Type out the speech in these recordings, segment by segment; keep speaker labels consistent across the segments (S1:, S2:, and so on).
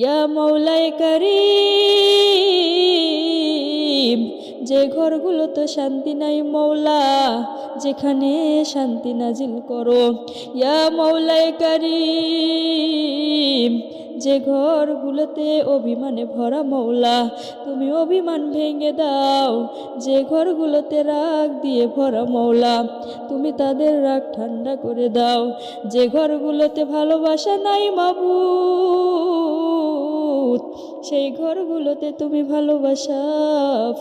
S1: ইয়া মাওলাই কারীম, যে ঘরগুলোতে শান্তি নাই মৌলা, যেখানে শান্তি নাজিল করো। ইয়া মাওলাই কারীম, যে ঘরগুলোতে অভিমানে ভরা মৌলা, তুমি অভিমান ভেঙে দাও। যে ঘরগুলোতে রাগ দিয়ে ভরা মৌলা, তুমি তাদের রাগ ঠান্ডা করে দাও। যে ঘরগুলোতে ভালোবাসা নাই মাবুদ, সেই ঘরগুলোতে তুমি ভালোবাসা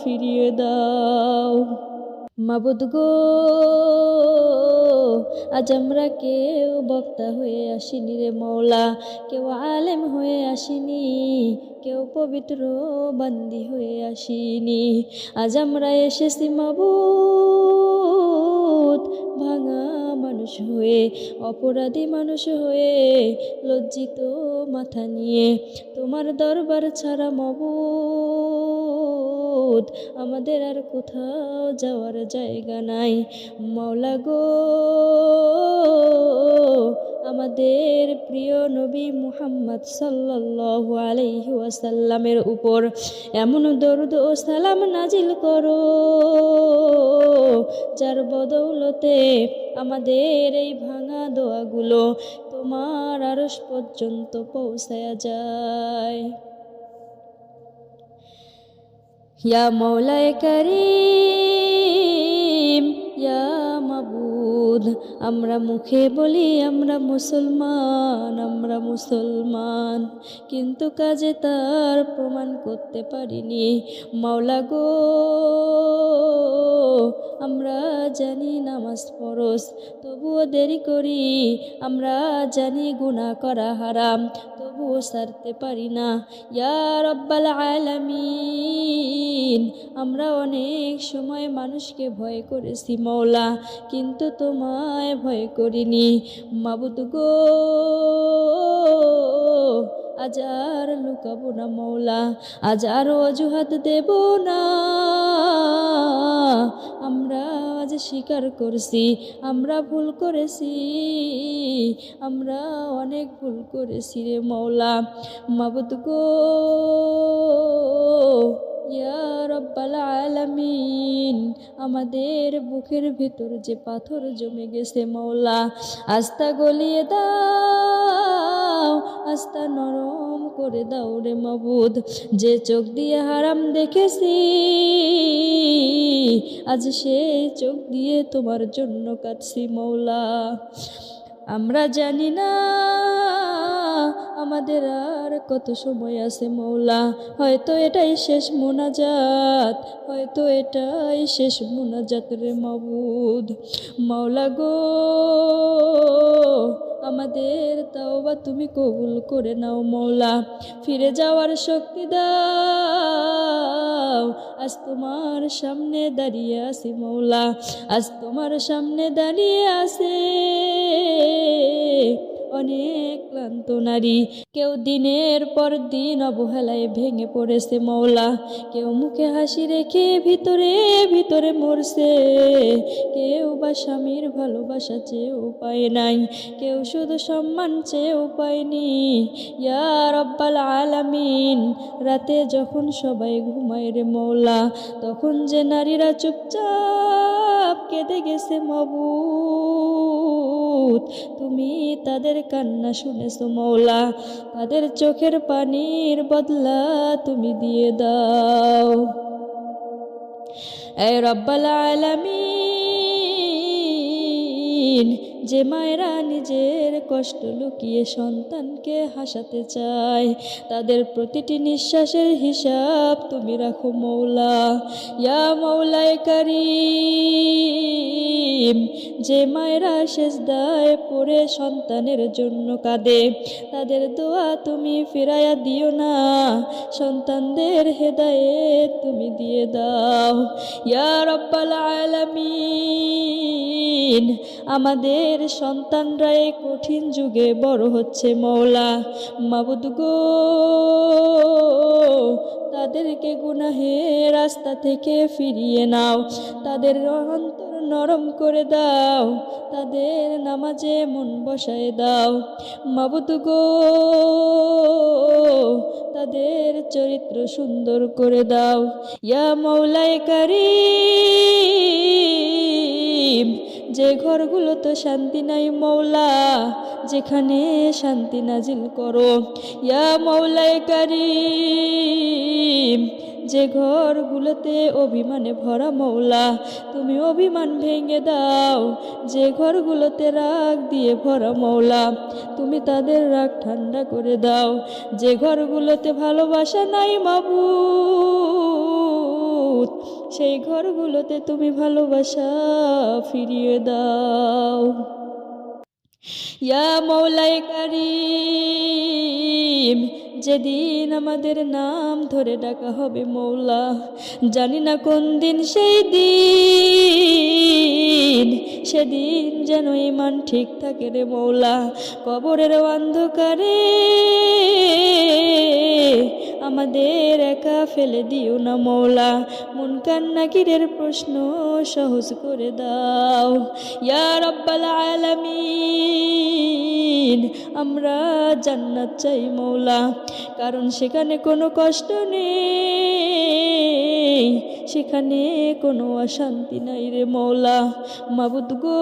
S1: ফিরিয়ে দাও। মাবুদ গো, আজ আমরা কেউ বক্তা হয়ে আসিনি রে মৌলা, কেউ আলেম হয়ে আসিনি, কেউ পবিত্র বান্দি হয়ে আসিনি। আজ আমরা এসেছি মাবুদ ভাঙা মানুষ হয়ে, অপরাধী মানুষ হয়ে, লজ্জিত মাথা নিয়ে। তোমার দরবার ছাড়া মাবুদ আমাদের আর কোথাও যাওয়ার জায়গা নাই। মাওলা গো, আমাদের প্রিয় নবী মুহাম্মদ সাল্লাল্লাহু আলাইহি ওয়াসাল্লামের উপর এমন দরুদ ও সালাম নাজিল করো, যার বদৌলতে আমাদের এই ভাঙা দোয়াগুলো তোমার আরশ পর্যন্ত পৌঁছায়া যায়। ইয়া মাওলাই কারীম, ইয়া মাবুদ, আমরা মুখে বলি আমরা মুসলমান, আমরা মুসলমান, কিন্তু কাজে তার প্রমাণ করতে পারিনি। মাওলা গো, আমরা জানি নামাজ ফরজ, তবুও দেরি করি। আমরা জানি গুনাহ করা হারাম, তবুও ছাড়তে পারি না। ইয়া রাব্বাল আলামিন, আমরা অনেক সময় মানুষকে ভয় করেছি মৌলা, কিন্তু তোমায় ভয় করিনি। মাবুদ গো, আজ আর লুকাবো না মৌলা, আজ আর অজুহাত দেব না। আমরা আজ স্বীকার করছি আমরা ভুল করেছি, আমরা অনেক ভুল করেছি রে মৌলা। মাবুদ গো, ইয়া রাব্বাল আলামিন, আমাদের বুকের ভিতর যে পাথর জমে গেছে মৌলা, আস্তা গলিয়ে দাও, আস্তা নরম করে দাও রে মাবুদ। যে চোখ দিয়ে হারাম দেখেছি, আজ সেই চোখ দিয়ে তোমার জন্য কাঁদছি মৌলা। আমরা জানি না আমাদের আর কত সময় আছে মৌলা, হয়তো এটাই শেষ মোনাজাত, হয়তো এটাই শেষ মোনাজাত রে মাবুদ। মাওলা গো, আমাদের তাওবা তুমি কবুল করে নাও মৌলা, ফিরে যাওয়ার শক্তি দাও। আজ তোমার সামনে দাঁড়িয়ে আছি মৌলা, আজ তোমার সামনে দাঁড়িয়ে আছে অনেক ক্লান্ত নারী। কেউ দিনের পর দিন অবহেলায় ভেঙে পড়েছে মৌলা, কেউ মুখে হাসি রেখে ভিতরে ভিতরে মরছে, কেউ বা স্বামীর ভালোবাসা চেয়েও পায় নাই, কেউ শুধু সম্মান চেয়েও পায়নি। ইয়া রাব্বাল আলামিন, রাতে যখন সবাই ঘুমায় রে মৌলা, তখন যে নারীরা চুপচাপ কেঁদে গেছে মাবুদ, তুমি তাদের কান্না শুনেছো মৌলা, তাদের চোখের পানির বদলা তুমি দিয়ে দাও। এ রব্বাল আলামিন, যে মায়েরা নিজের কষ্ট লুকিয়ে সন্তানকে হাসাতে চায়, তাদের প্রতিটি নিঃশ্বাসের হিসাব তুমি রাখো মৌলা। ইয়া মাওলাই কারীম, যে মায়েরা সেজদায় পড়ে সন্তানের জন্য কাঁদে, তাদের দোয়া তুমি ফিরাইয়া দিও না, সন্তানদের হেদায়েত তুমি দিয়ে দাও। ইয়া রাব্বাল আলামিন, আমাদের সন্তানরা এই কঠিন যুগে বড় হচ্ছে মৌলা, মাবুদ গো, তাদেরকে গুনাহের রাস্তা থেকে ফিরিয়ে নাও, তাদের অন্তর নরম করে দাও, তাদের নামাজে মন বসায় দাও। মাবুদ গো, তাদের চরিত্র সুন্দর করে দাও। ইয়া মাওলায়ে কারীম, যে ঘরগুলোতে শান্তি নাই মওলা, যেখানে শান্তি নাজিল করো। ইয়া মাওলায়ে কারীম, যে ঘরগুলোতে অভিমানে ভরা মওলা, তুমি অভিমান ভেঙে দাও। যে ঘরগুলোতে রাগ দিয়ে ভরা মওলা, তুমি তাদের রাগ ঠান্ডা করে দাও। যে ঘরগুলোতে ভালোবাসা নাই মাবুদ, সেই ঘরগুলোতে তুমি ভালোবাসা ফিরিয়ে দাও। ইয়া মাওলায়ে কারীম, যেদিন আমাদের নাম ধরে ডাকা হবে মওলা, জানি না কোন দিন সেই দিন, সেদিন যেন ঈমান ঠিক থাকে রে মওলা। কবরের অন্ধকারে আমাদের একা ফেলে দিও না মওলা। মুনকার নাকিরের প্রশ্ন সহজ করে দাও। ইয়া রাব্বাল আলামিন, আমরা জান্নাত চাই মওলা, কারণ সেখানে কোনো কষ্ট নেই, সেখানে কোনো অশান্তি নাই রে মওলা। মাবুদ গো,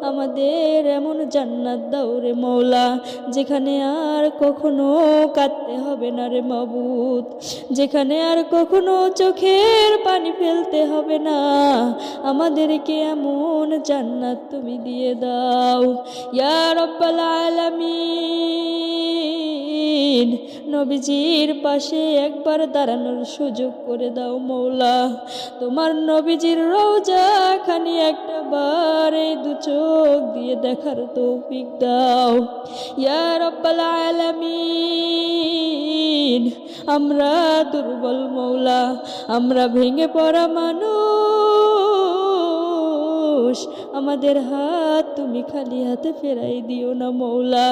S1: আমাদের এমন জান্নাত দাও রে মওলা, যেখানে আর কখনো কাঁদতে হবে না রে মাবুদ, যেখানে আর কখনো চোখের পানি ফেলতে হবে না। আমাদেরকে এমন জান্নাত তুমি দিয়ে দাও। ইয়া রাব্বাল আলামিন, নবীজির পাশে একবার দাঁড়ানোর সুযোগ করে দাও মওলা। তোমার নবীজির রওজা খানি একটা বার এই দু চোখ দিয়ে দেখার তৌফিক দাও। ইয়া রাব্বাল আলামিন, আমরা দুর্বল মওলা, আমরা ভেঙে পড়া মানুষ, আমাদের হাত তুমি খালি হাতে ফেরাই দিও না মওলা।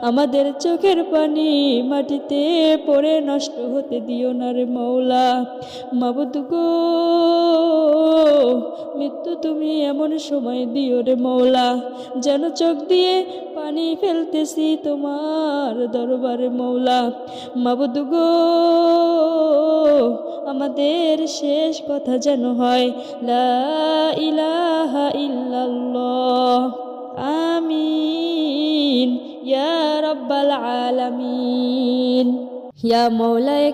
S1: আমাদের চোখের পানি মাটিতে পড়ে নষ্ট হতে দিও না রে মওলা। মাবুদ গো, মৃত্যু তুমি এমন সময় দিও রে মওলা, যেন চোখ দিয়ে পানি ফেলতেছি তোমার দরবারে মওলা। মাবুদ গো, আমাদের শেষ কথা যেন হয় লা ইলাহা ইল্লাল্লাহ। আমিন ইয়া রাব্বাল আলামিন। ইয়া মাওলায়ে